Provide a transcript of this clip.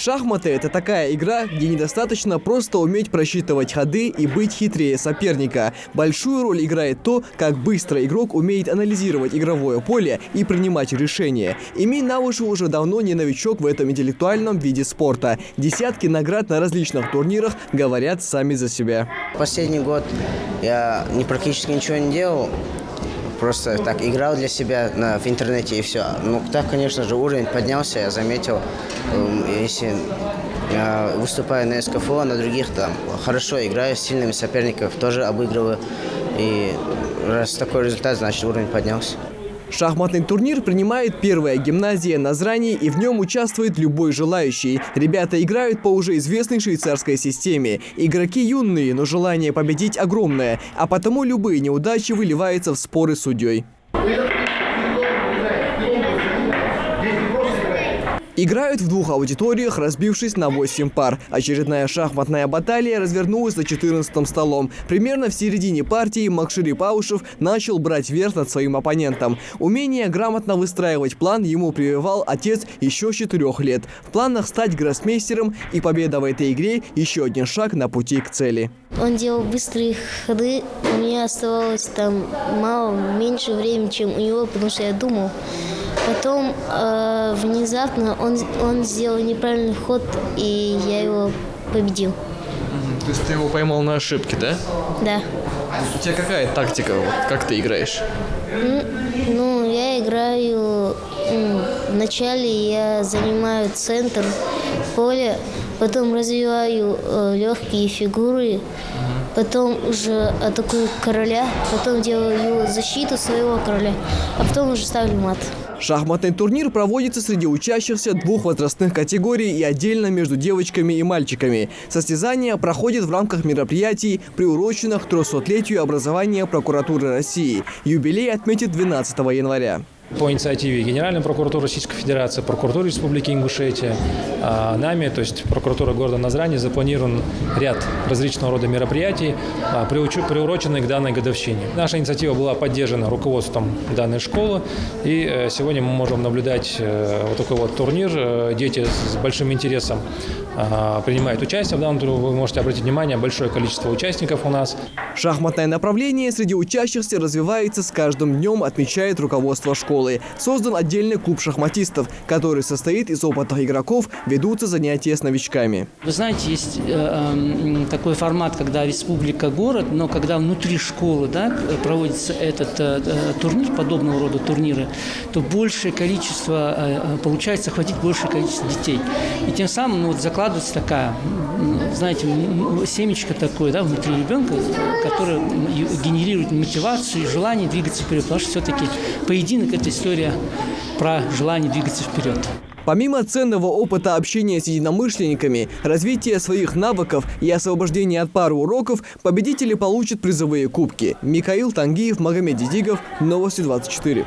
Шахматы – это такая игра, где недостаточно просто уметь просчитывать ходы и быть хитрее соперника. Большую роль играет то, как быстро игрок умеет анализировать игровое поле и принимать решения. Эмин Навышев уже давно не новичок в этом интеллектуальном виде спорта. Десятки наград на различных турнирах говорят сами за себя. Последний год я практически ничего не делал. Просто так играл для себя в интернете и все. Ну, так, конечно же, уровень поднялся, я заметил. Если я выступаю на СКФО, на других там хорошо играю, с сильными соперниками тоже обыгрываю. И раз такой результат, значит, уровень поднялся. Шахматный турнир принимает первая гимназия Назрани, и в нем участвует любой желающий. Ребята играют по уже известной швейцарской системе. Игроки юные, но желание победить огромное, а потому любые неудачи выливаются в споры с судьей. Играют в двух аудиториях, разбившись на 8 пар. Очередная шахматная баталия развернулась за 14-м столом. Примерно в середине партии Макшири Паушев начал брать верх над своим оппонентом. Умение грамотно выстраивать план ему прививал отец еще с 4 лет. В планах стать гроссмейстером, и победа в этой игре – еще один шаг на пути к цели. Он делал быстрые ходы, у меня оставалось там меньше времени, чем у него, потому что я думал. Потом внезапно он сделал неправильный ход, и я его победил. То есть ты его поймал на ошибке, да? Да. У тебя какая тактика? Как ты играешь? Ну, я играю... Вначале я занимаю центр поля, потом развиваю легкие фигуры, потом уже атакую короля, потом делаю защиту своего короля, а потом уже ставлю мат. Шахматный турнир проводится среди учащихся двух возрастных категорий и отдельно между девочками и мальчиками. Состязания проходят в рамках мероприятий, приуроченных к 300-летию образования прокуратуры России. Юбилей отметит 12 января. По инициативе Генеральной прокуратуры Российской Федерации, прокуратуры Республики Ингушетия, нами, то есть прокуратура города Назрани, запланирован ряд различного рода мероприятий, приуроченных к данной годовщине. Наша инициатива была поддержана руководством данной школы, и сегодня мы можем наблюдать вот такой вот турнир. Дети с большим интересом принимают участие в данном турнире. Вы можете обратить внимание, большое количество участников у нас. Шахматное направление среди учащихся развивается с каждым днем, отмечает руководство школы. Создан отдельный клуб шахматистов, который состоит из опытных игроков, ведутся занятия с новичками. Вы знаете, есть такой формат, когда республика, город, но когда внутри школы, да, проводится этот турнир, подобного рода турниры, то большее количество, получается охватить большее количество детей. И тем самым вот закладывается такая, знаете, семечко такое, да, внутри ребенка, которое генерирует мотивацию и желание двигаться вперед. Потому что все-таки поединок – это история про желание двигаться вперед. Помимо ценного опыта общения с единомышленниками, развития своих навыков и освобождения от пары уроков, победители получат призовые кубки. Михаил Тангиев, Магомед Дидигов, Новости 24.